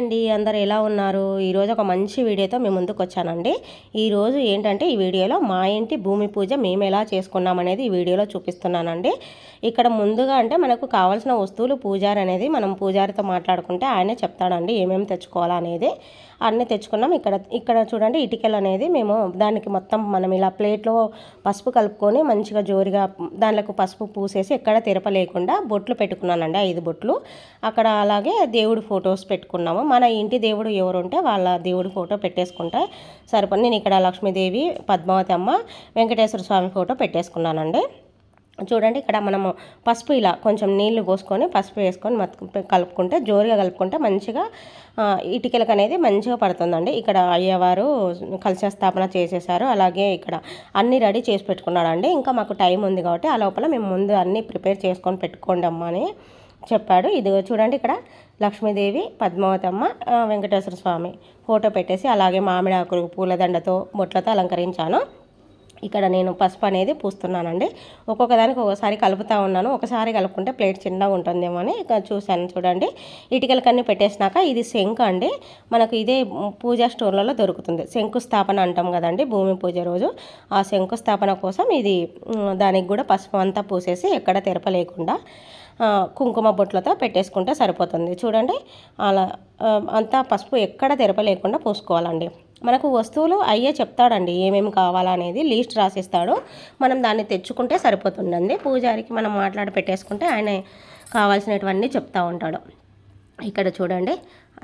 అండి, అందరూ ఎలా ఉన్నారు? ఈరోజు ఒక మంచి వీడియోతో మీ ముందుకు వచ్చానండి. ఈరోజు ఏంటంటే ఈ వీడియోలో మా ఇంటి భూమి పూజ మేము ఎలా చేసుకున్నాం అనేది ఈ వీడియోలో చూపిస్తున్నానండి. ఇక్కడ ముందుగా అంటే మనకు కావాల్సిన వస్తువులు పూజారి అనేది మనం పూజారితో మాట్లాడుకుంటే ఆయనే చెప్తాడండి ఏమేమి తెచ్చుకోవాలా అనేది. అన్నీ తెచ్చుకున్నాం. ఇక్కడ చూడండి ఇటుకలు అనేది మేము దానికి మొత్తం మనం ఇలా ప్లేట్లో పసుపు కలుపుకొని మంచిగా జోరుగా దానిలో పసుపు పూసేసి ఎక్కడ తిరపలేకుండా బొట్లు పెట్టుకున్నానండి, 5 బొట్లు. అక్కడ అలాగే దేవుడి ఫొటోస్ పెట్టుకున్నాము. మన ఇంటి దేవుడు ఎవరు ఉంటే వాళ్ళ దేవుడి ఫోటో పెట్టేసుకుంటే సరిపోయి. నేను ఇక్కడ లక్ష్మీదేవి, పద్మావతి అమ్మ, వెంకటేశ్వర స్వామి ఫోటో పెట్టేసుకున్నానండి. చూడండి ఇక్కడ మనము పసుపు ఇలా కొంచెం నీళ్లు పోసుకొని పసుపు వేసుకొని కలుపుకుంటే జోరుగా కలుపుకుంటే మంచిగా ఇటుకలకు అనేది మంచిగా పడుతుందండి. ఇక్కడ అయ్యవారు కలశ స్థాపన చేసేసారు. అలాగే ఇక్కడ అన్నీ రెడీ చేసి పెట్టుకున్నాడండి. ఇంకా మాకు టైం ఉంది కాబట్టి ఆ లోపల మేము ముందు అన్నీ ప్రిపేర్ చేసుకొని పెట్టుకోండి అమ్మ అని చెప్పాడు. ఇది చూడండి ఇక్కడ లక్ష్మీదేవి, పద్మావతి అమ్మ, వెంకటేశ్వర స్వామి ఫోటో పెట్టేసి అలాగే మామిడి ఆకులు పూలదండతో బొట్లతో అలంకరించాను. ఇక్కడ నేను పసుపు అనేది పూస్తున్నానండి. ఒక్కొక్క దానికి ఒకసారి కలుపుతూ ఉన్నాను. ఒకసారి కలుపుకుంటే ప్లేట్ చిన్నగా ఉంటుందేమో అని చూశాను. చూడండి ఇటుకలకన్నీ పెట్టేసినాక ఇది శంకు అండి. మనకు ఇదే పూజా స్టోర్లలో దొరుకుతుంది. శంకుస్థాపన అంటాం కదండి భూమి పూజ రోజు. ఆ శంకుస్థాపన కోసం ఇది దానికి కూడా పసుపు అంతా పూసేసి ఎక్కడ తెరపలేకుండా కుంకుమ బొట్లతో పెట్టేసుకుంటే సరిపోతుంది. చూడండి అలా అంతా పసుపు ఎక్కడ తెరపలేకుండా పూసుకోవాలండి. మనకు వస్తువులు అయ్యే చెప్తాడండి ఏమేమి కావాలా అనేది లిస్ట్ రాసిస్తాడు. మనం దాన్ని తెచ్చుకుంటే సరిపోతుందండి. పూజారికి మనం మాట్లాడి పెట్టేసుకుంటే ఆయన కావాల్సినటువన్నీ చెప్తూ ఉంటాడు. ఇక్కడ చూడండి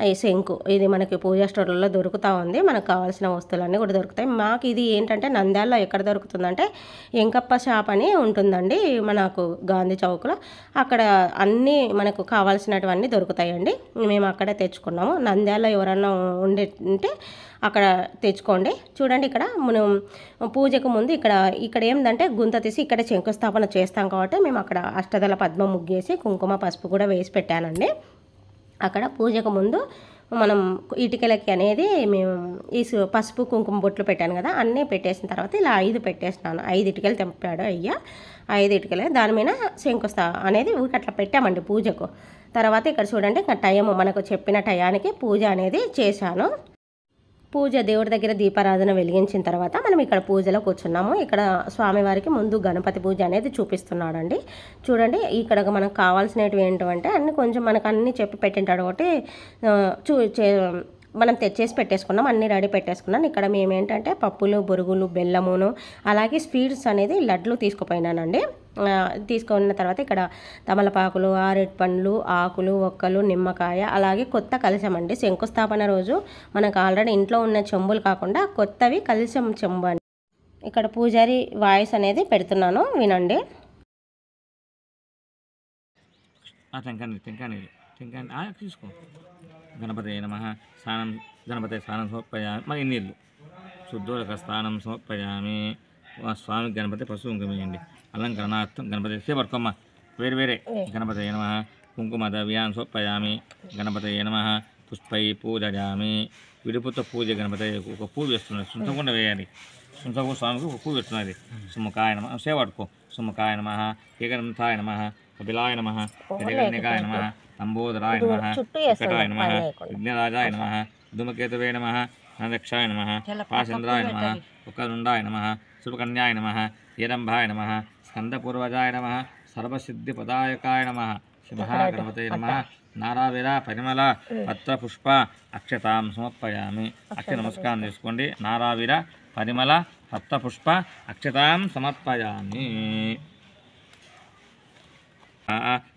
ఈ శంకు ఇది మనకి పూజా స్టోర్లలో దొరుకుతూ ఉంది. మనకు కావాల్సిన వస్తువులన్నీ కూడా దొరుకుతాయి. మాకు ఇది ఏంటంటే నంద్యాలలో ఎక్కడ దొరుకుతుందంటే ఎంకప్ప షాప్ అని ఉంటుందండి మనకు గాంధీ చౌక్లో. అక్కడ అన్నీ మనకు కావాల్సినటువన్నీ దొరుకుతాయండి. మేము అక్కడే తెచ్చుకున్నాము. నంద్యాలలో ఎవరన్నా ఉంటే అక్కడ తెచ్చుకోండి. చూడండి ఇక్కడ మనం పూజకు ముందు ఇక్కడ ఏంటంటే గుంత తీసి ఇక్కడ శంకుస్థాపన చేస్తాం కాబట్టి మేము అక్కడ అష్టదళ పద్మ ముగ్గేసి కుంకుమ పసుపు కూడా వేసి పెట్టానండి. అక్కడ పూజకు ముందు మనం ఇటుకలకి అనేది మేము ఈ పసుపు కుంకుమ బొట్లు పెట్టాను కదా, అన్నీ పెట్టేసిన తర్వాత ఇలా 5 పెట్టేసినాను. 5 ఇటుకలు తెంపాడు అయ్యా. 5 ఇటుకలే దాని మీద అనేది అట్లా పెట్టామండి పూజకు. తర్వాత ఇక్కడ చూడండి టైం మనకు చెప్పిన టయానికి పూజ అనేది చేశాను. పూజ దేవుడి దగ్గర దీపారాధన వెలిగించిన తర్వాత మనం ఇక్కడ పూజలో కూర్చున్నాము. ఇక్కడ స్వామివారికి ముందు గణపతి పూజ అనేది చూపిస్తున్నాడండి. చూడండి ఇక్కడ మనకు కావాల్సినవి ఏంటంటే అన్ని కొంచెం మనకు అన్నీ చెప్పి పెట్టింటాడు కాబట్టి మనం తెచ్చేసి పెట్టేసుకున్నాం. అన్నీ రెడీ పెట్టేసుకున్నాను. ఇక్కడ మేము ఏంటంటే పప్పులు, బొరుగులు, బెల్లమును అలాగే స్వీట్స్ అనేది లడ్లు తీసుకుపోయినానండి. తీసుకున్న తర్వాత ఇక్కడ తమలపాకులు, ఆరెట్ పండ్లు, ఆకులు, ఒక్కలు, నిమ్మకాయ అలాగే కొత్త కలశం అండి. శంకుస్థాపన రోజు మనకు ఆల్రెడీ ఇంట్లో ఉన్న చెంబులు కాకుండా కొత్తవి కలశం చెంబు అండి. ఇక్కడ పూజారి వాయిస్ అనేది పెడుతున్నాను, వినండి. తీసుకో. గణపతి నమః. స్నానం గణపతి స్నానం సమర్పయామి. మరి నీళ్ళు శుద్ధోదక స్నానం సమర్పయామి. స్వామి గణపతి పశువు కుంకుమేయండి. అలంకరణార్థం గణపతి పడుకోమ్మ వేరే గణపతి నమః. కుంకుమ ద్రవ్యాన్ని సమర్పయామి. గణపతి నమః. పుష్పై పూజయామి. విడుపుతో పూజ గణపతి ఒక పూజ వేస్తున్నది. సుంచకుండా వేయాలి. సుంచకు స్వామికి ఒక పూజ వేస్తున్నది. సుముఖాయ నమః. సేవడుకో. సుముఖాయ నమః. ఏకదంతాయ నమః. కపిలాయ నమః. జగన్నికాయ నమః. అంబోదరాయ నమః. కటాయ నమః. విఘ్నరాజాయ నమః. ధూమకేతవే నమః. నరక్షాయ నమః. పాశంద్రాయ నమః. ఉక్కరుండాయ నమః. శుభకన్యాయ నమః. ఏదంభాయ నమః. స్కందపూర్వజాయ నమః. సర్వసిద్ధిపదాయకాయ నమః. శివగణపతయ నమః. నారావిర పరిమళ పత్ర పుష్ప అక్షతాం సమర్పయామి. అక్ష నమస్కారం చేసుకోండి. నారావిర పరిమళ పత్ర పుష్ప అక్షతాం సమర్పయామి.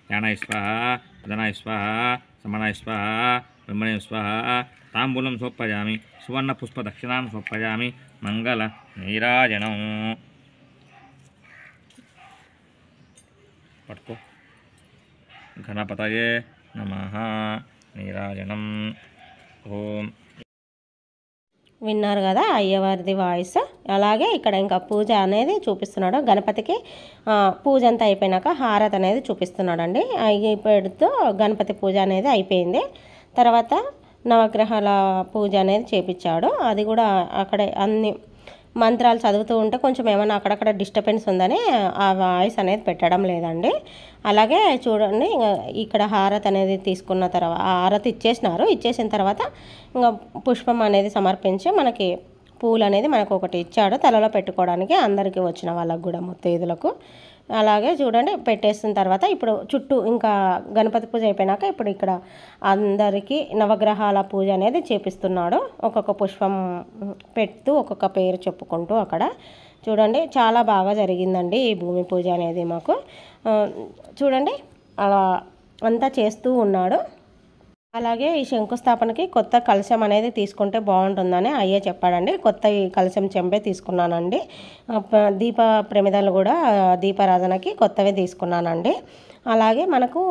జ్ఞానాయ స్వాహ, వదనాయ స్వాహ, సమనాయ స్వాహ, బ్రహ్మణే స్వాహ. తాంబూలం సమర్పయామి. సువర్ణ పుష్ప దక్షిణాం సమర్పయామి. మంగళ నీరాజనం పట్టుకో. గణపతయే నమః. నీరాజనం. ఓం. విన్నారు కదా అయ్యవారిది వాయిస్. అలాగే ఇక్కడ ఇంకా పూజ అనేది చూపిస్తున్నాడు. గణపతికి పూజ అంతా అయిపోయినాక హారతి అనేది చూపిస్తున్నాడు అండి. అయిపోతూ గణపతి పూజ అనేది అయిపోయింది. తర్వాత నవగ్రహాల పూజ అనేది చేపించాడు. అది కూడా అక్కడే అన్ని మంత్రాలు చదువుతూ ఉంటే కొంచెం ఏమైనా అక్కడక్కడ డిస్టర్బెన్స్ ఉందని ఆ వాయిస్ అనేది పెట్టడం లేదండి. అలాగే చూడండి ఇక్కడ హారతి అనేది తీసుకున్న తర్వాత హారతి ఇచ్చేసినారు. ఇచ్చేసిన తర్వాత ఇంకా పుష్పం అనేది సమర్పించి మనకి పూలు అనేది మనకు ఒకటి ఇచ్చాడు తలలో పెట్టుకోవడానికి, అందరికీ వచ్చిన వాళ్ళకు కూడా ముత్తైదులకు. అలాగే చూడండి పెట్టేసిన తర్వాత ఇప్పుడు చుట్టూ ఇంకా గణపతి పూజ అయిపోయినాక ఇప్పుడు ఇక్కడ అందరికీ నవగ్రహాల పూజ అనేది చేపిస్తున్నాడు. ఒక్కొక్క పుష్పం పెడుతూ ఒక్కొక్క పేరు చెప్పుకుంటూ అక్కడ చూడండి చాలా బాగా జరిగిందండి ఈ భూమి పూజ అనేది మాకు. చూడండి అలా అంతా చేస్తూ ఉన్నాడు. అలాగే ఈ శంకుస్థాపనకి కొత్త కలశం అనేది తీసుకుంటే బాగుంటుందని అయ్యే చెప్పాడండి. కొత్త ఈ కలశం చెంబే తీసుకున్నానండి. దీప ప్రమిదలు కూడా దీపారాధనకి కొత్తవి తీసుకున్నానండి. అలాగే మనకు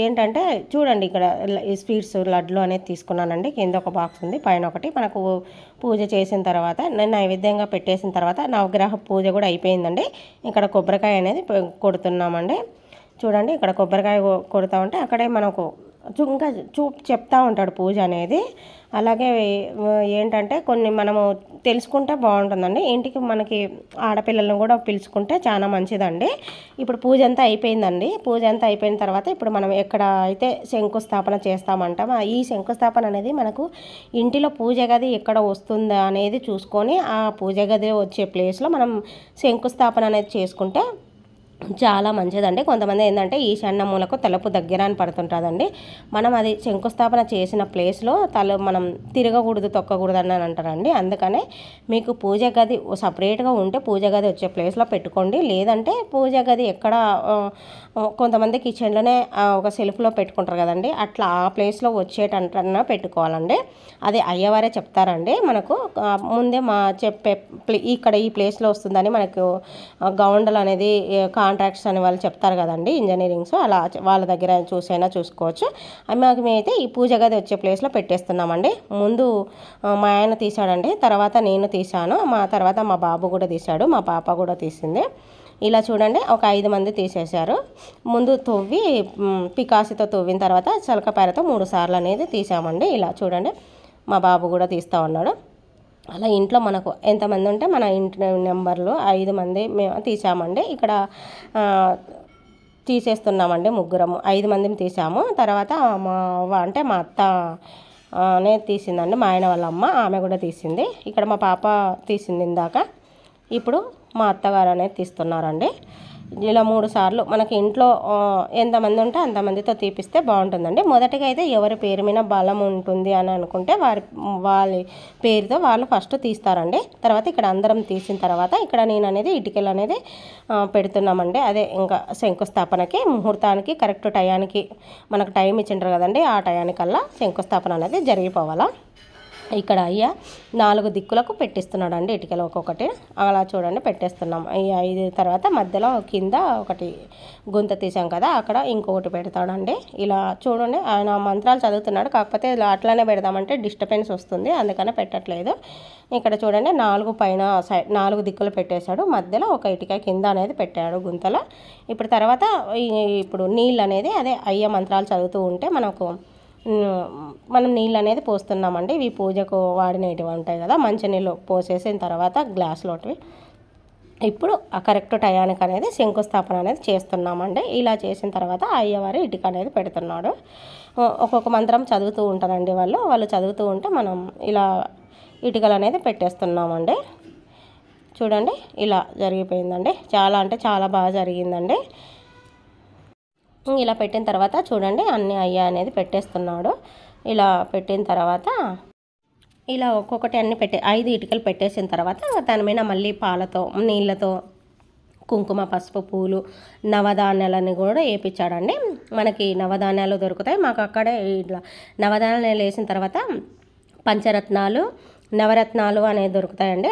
ఏంటంటే చూడండి ఇక్కడ ఈ స్వీట్స్ లడ్లు అనేది తీసుకున్నానండి. కింద ఒక బాక్స్ ఉంది, పైన ఒకటి. మనకు పూజ చేసిన తర్వాత నేను నైవేద్యంగా పెట్టేసిన తర్వాత నవగ్రహ పూజ కూడా అయిపోయిందండి. ఇక్కడ కొబ్బరికాయ అనేది కొడుతున్నామండి. చూడండి ఇక్కడ కొబ్బరికాయ కొడుతూ ఉంటే అక్కడే మనకు ఇంకా చెప్తా ఉంటాడు పూజ అనేది. అలాగే ఏంటంటే కొన్ని మనము తెలుసుకుంటే బాగుంటుందండి. ఇంటికి మనకి ఆడపిల్లలను కూడా పిలుచుకుంటే చాలా మంచిదండి. ఇప్పుడు పూజ అంతా అయిపోయిందండి. పూజ అంతా అయిపోయిన తర్వాత ఇప్పుడు మనం ఎక్కడ అయితే శంకుస్థాపన చేస్తామంటాం ఈ శంకుస్థాపన అనేది మనకు ఇంటిలో పూజ గది ఎక్కడ వస్తుందా అనేది చూసుకొని ఆ పూజ గది వచ్చే ప్లేస్లో మనం శంకుస్థాపన అనేది చేసుకుంటే చాలా మంచిదండి. కొంతమంది ఏంటంటే ఈశాన్య మూలకు తలుపు దగ్గర అని పడుతుంటుందండి. మనం అది శంకుస్థాపన చేసిన ప్లేస్లో మనం తిరగకూడదు తొక్కకూడదు అని అంటారండి. అందుకనే మీకు పూజ గది సపరేట్గా ఉంటే పూజ గది వచ్చే ప్లేస్లో పెట్టుకోండి. లేదంటే పూజ గది ఎక్కడ కొంతమంది కిచెన్లోనే ఒక సెల్ఫ్లో పెట్టుకుంటారు కదండి, అట్లా ఆ ప్లేస్లో వచ్చేటంటన్నా పెట్టుకోవాలండి. అది అయ్యవారే చెప్తారండి మనకు ముందే చెప్పే ఇక్కడ ఈ ప్లేస్లో వస్తుందని మనకు గౌండలు అనేది కాంట్రాక్ట్స్ అని వాళ్ళు చెప్తారు కదండి, ఇంజనీరింగ్స్, అలా వాళ్ళ దగ్గర చూసైనా చూసుకోవచ్చు. మేమైతే ఈ పూజ గది వచ్చే ప్లేస్లో పెట్టేస్తున్నామండి. ముందు మా ఆయన తీశాడండి, తర్వాత నేను తీశాను, తర్వాత మా బాబు కూడా తీశాడు, మా పాప కూడా తీసింది. ఇలా చూడండి ఒక 5 మంది తీసేశారు. ముందు తవ్వి పికాసితో తవ్విన తర్వాత చలకపారతో 3 సార్లు అనేది తీసామండి. ఇలా చూడండి మా బాబు కూడా తీస్తూ ఉన్నాడు. అలా ఇంట్లో మనకు ఎంతమంది ఉంటే మన ఇంటి నెంబర్లు 5 మంది మేము తీసామండి. ఇక్కడ తీసేస్తున్నామండి, ముగ్గురము 5 మందిని తీసాము. తర్వాత మా అత్త అనేది తీసిందండి, మా ఆయన వాళ్ళ అమ్మ, ఆమె కూడా తీసింది. ఇక్కడ మా పాప తీసింది ఇందాక. ఇప్పుడు మా అత్తగారు అనేది తీస్తున్నారండి. ఇలా 3 సార్లు మనకి ఇంట్లో ఎంతమంది ఉంటే అంతమందితో తీపిస్తే బాగుంటుందండి. మొదటిగా అయితే ఎవరి పేరు మీద బలం ఉంటుంది అని అనుకుంటే వాళ్ళ పేరుతో వాళ్ళు ఫస్ట్ తీస్తారండి. తర్వాత ఇక్కడ అందరం తీసిన తర్వాత ఇక్కడ నేను అనేది ఇటుకలు అనేది పెడుతున్నామండి. అదే ఇంకా శంకుస్థాపనకి ముహూర్తానికి కరెక్ట్ టయానికి మనకు టైం ఇచ్చింటారు కదండి, ఆ టయానికల్లా శంకుస్థాపన అనేది జరిగిపోవాలా. ఇక్కడ అయ్యా 4 దిక్కులకు పెట్టిస్తున్నాడు అండి ఇటుకలు ఒక్కొక్కటి. అలా చూడండి పెట్టేస్తున్నాం. ఈ 5 తర్వాత మధ్యలో కింద ఒకటి గుంత తీసాం కదా, అక్కడ ఇంకొకటి పెడతాడండి. ఇలా చూడండి ఆయన మంత్రాలు చదువుతున్నాడు, కాకపోతే ఇలా అట్లానే పెడదామంటే డిస్టర్బెన్స్ వస్తుంది, అందుకనే పెట్టట్లేదు. ఇక్కడ చూడండి 4 పైన 4 దిక్కులు పెట్టేశాడు, మధ్యలో ఒక ఇటుక కింద అనేది పెట్టాడు గుంతలో. ఇప్పుడు తర్వాత ఇప్పుడు నీళ్ళు అనేది అదే అయ్య మంత్రాలు చదువుతూ ఉంటే మనం నీళ్ళు అనేది పోస్తున్నామండి. ఇవి పూజకు వాడినవి ఉంటాయి కదా, మంచినీళ్ళు పోసేసిన తర్వాత గ్లాసులోటివి. ఇప్పుడు ఆ కరెక్ట్ టయానికి అనేది శంకుస్థాపన అనేది చేస్తున్నామండి. ఇలా చేసిన తర్వాత అయ్యవారు ఇటుక అనేది పెడుతున్నాడు. ఒక్కొక్క మంత్రం చదువుతూ ఉంటారండి వాళ్ళు చదువుతూ ఉంటే మనం ఇలా ఇటుకలు అనేది పెట్టేస్తున్నామండి. చూడండి ఇలా జరిగిపోయిందండి. చాలా అంటే చాలా బాగా జరిగిందండి. ఇలా పెట్టిన తర్వాత చూడండి అన్నీ అయ్యా అనేది పెట్టేస్తున్నాడు. ఇలా పెట్టిన తర్వాత ఇలా ఒక్కొక్కటి అన్ని 5 ఇటుకలు పెట్టేసిన తర్వాత దాని మీద మళ్ళీ పాలతో నీళ్ళతో కుంకుమ పసుపు పూలు నవధాన్యాలని కూడా వేయించాడండి. మనకి నవధాన్యాలు దొరుకుతాయి, మాకు అక్కడే ఇట్లా నవధాన్యాలు వేసిన తర్వాత పంచరత్నాలు నవరత్నాలు అనేవి దొరుకుతాయండి.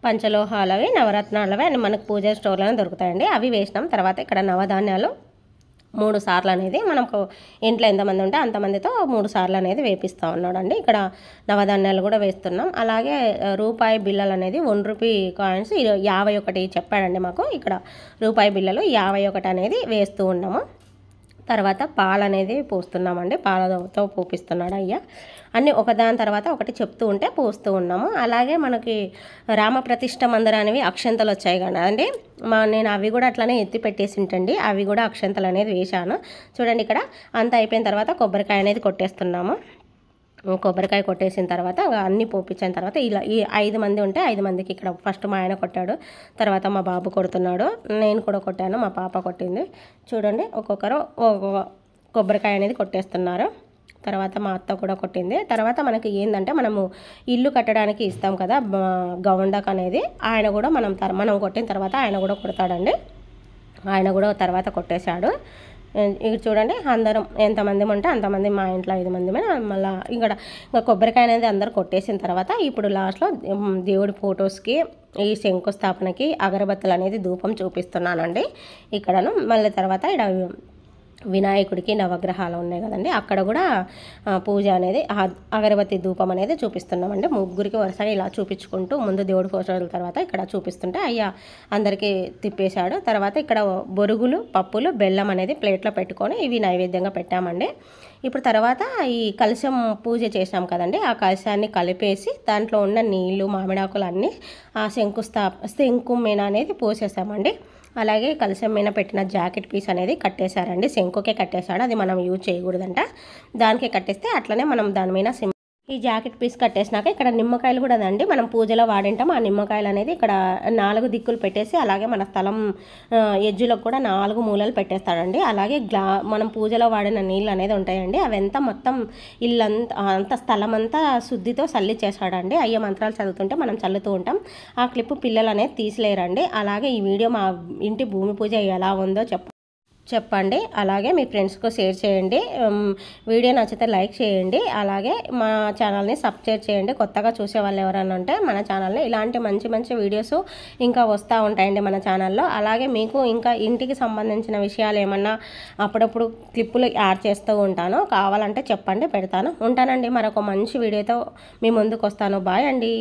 పంచలోహాలవి నవరత్నాలవి అని మనకు పూజ స్టోర్లోనే దొరుకుతాయండి. అవి వేసినాం. తర్వాత ఇక్కడ నవధాన్యాలు 3 సార్లు అనేది మనకు ఇంట్లో ఎంతమంది ఉంటే అంతమందితో 3 సార్లు అనేది వేపిస్తూ ఉన్నాడండి. ఇక్కడ నవధాన్యాలు కూడా వేస్తున్నాం. అలాగే రూపాయి బిళ్ళలు అనేది 1 రూపాయి కాయిన్స్ 51 చెప్పాడండి మాకు. ఇక్కడ రూపాయి బిళ్ళలు 51 అనేది వేస్తూ ఉన్నాము. తర్వాత పాలు అనేది పోస్తున్నామండి, పాలతో పోపిస్తున్నాడు అయ్యా. అన్నీ ఒకదాని తర్వాత ఒకటి చెప్తూ ఉంటే పోస్తూ ఉన్నాము. అలాగే మనకి రామప్రతిష్ఠ మందిరానివి అక్షంతలు వచ్చాయి కదండి, నేను అవి కూడా అట్లనే ఎత్తి పెట్టేసి ఉంటండి, అవి కూడా అక్షంతలు అనేది వేశాను. చూడండి ఇక్కడ అంతా అయిపోయిన తర్వాత కొబ్బరికాయ అనేది కొట్టేస్తున్నాము. కొబ్బరికాయ కొట్టేసిన తర్వాత అన్నీ పోపించిన తర్వాత ఇలా ఈ 5 మంది ఉంటే 5 మందికి ఇక్కడ ఫస్ట్ మా ఆయన కొట్టాడు, తర్వాత మా బాబు కొడుతున్నాడు, నేను కూడా కొట్టాను, మా పాప కొట్టింది. చూడండి ఒక్కొక్కరు కొబ్బరికాయ అనేది కొట్టేస్తున్నారు. తర్వాత మా అత్త కూడా కొట్టింది. తర్వాత మనకి ఏంటంటే మనము ఇల్లు కట్టడానికి ఇస్తాం కదా గవండక్ అనేది, ఆయన కూడా మనం కొట్టిన తర్వాత ఆయన కూడా కొడతాడండి. ఆయన కూడా తర్వాత కొట్టేశాడు. ఇక్కడ చూడండి అందరం ఎంతమంది ఉంటే అంతమంది, మా ఇంట్లో 5 మంది. మళ్ళీ ఇంకా కొబ్బరికాయ అనేది అందరు కొట్టేసిన తర్వాత ఇప్పుడు లాస్ట్లో దేవుడి ఫొటోస్కి ఈ శంకుస్థాపనకి అగరబత్తులు అనేది ధూపం చూపిస్తున్నానండి ఇక్కడను. మళ్ళీ తర్వాత ఇక్కడ వినాయకుడికి నవగ్రహాలు ఉన్నాయి కదండి, అక్కడ కూడా పూజ అనేది అగరబత్తి ధూపం అనేది చూపిస్తున్నామండి. ముగ్గురికి వరుసగా ఇలా చూపించుకుంటూ ముందు దేవుడి ఫోటోల తర్వాత ఇక్కడ చూపిస్తుంటే అయ్యా అందరికీ తిప్పేశాడు. తర్వాత ఇక్కడ బొరుగులు, పప్పులు, బెల్లం అనేది ప్లేట్లో పెట్టుకొని ఇవి నైవేద్యంగా పెట్టామండి. ఇప్పుడు తర్వాత ఈ కలశం పూజ చేసాం కదండి, ఆ కలశాన్ని కలిపేసి దాంట్లో ఉన్న నీళ్ళు, మామిడాకులు అన్నీ ఆ శంకు మీద అనేది పోసేసామండి. అలాగే కలశం మీద పెట్టిన జాకెట్ పీస్ అనేది కట్టేశారండి, శంకుకే కట్టేశాడు, అది మనం యూజ్ చేయకూడదంట, దానికే కట్టేస్తే అట్లనే మనం దాని మీద ఈ జాకెట్ పీస్ కట్టేసినాక ఇక్కడ నిమ్మకాయలు కూడా అండి మనం పూజలో వాడింటాం. ఆ నిమ్మకాయలు అనేది ఇక్కడ 4 దిక్కులు పెట్టేసి అలాగే మన స్థలం ఎడ్జులకు కూడా 4 మూలలు పెట్టేస్తాడండి. అలాగే మనం పూజలో వాడిన నీళ్ళు అనేది ఉంటాయండి, అవంతా మొత్తం అంత స్థలం అంతా శుద్ధితో చల్లిచ్చేసాడండి. అయ్యే మంత్రాలు చదువుతుంటే మనం చల్లుతూ ఉంటాం. ఆ క్లిప్ పిల్లలు అనేది తీసిలేరండి. అలాగే ఈ వీడియో మా ఇంటి భూమి పూజ ఎలా ఉందో చెప్పండి. అలాగే మీ ఫ్రెండ్స్కు షేర్ చేయండి. వీడియో నచ్చితే లైక్ చేయండి. అలాగే మా ఛానల్ని సబ్స్క్రైబ్ చేయండి. కొత్తగా చూసే వాళ్ళు ఎవరైనా ఉంటే మన ఛానల్ని ఇలాంటి మంచి మంచి వీడియోస్ ఇంకా వస్తూ ఉంటాయండి మన ఛానల్లో. అలాగే మీకు ఇంకా ఇంటికి సంబంధించిన విషయాలు ఏమన్నా అప్పుడప్పుడు క్లిప్పులు యాడ్ చేస్తూ ఉంటాను, కావాలంటే చెప్పండి, పెడతాను. ఉంటానండి, మరొక మంచి వీడియోతో మీ ముందుకు వస్తాను. బాయ్ అండి.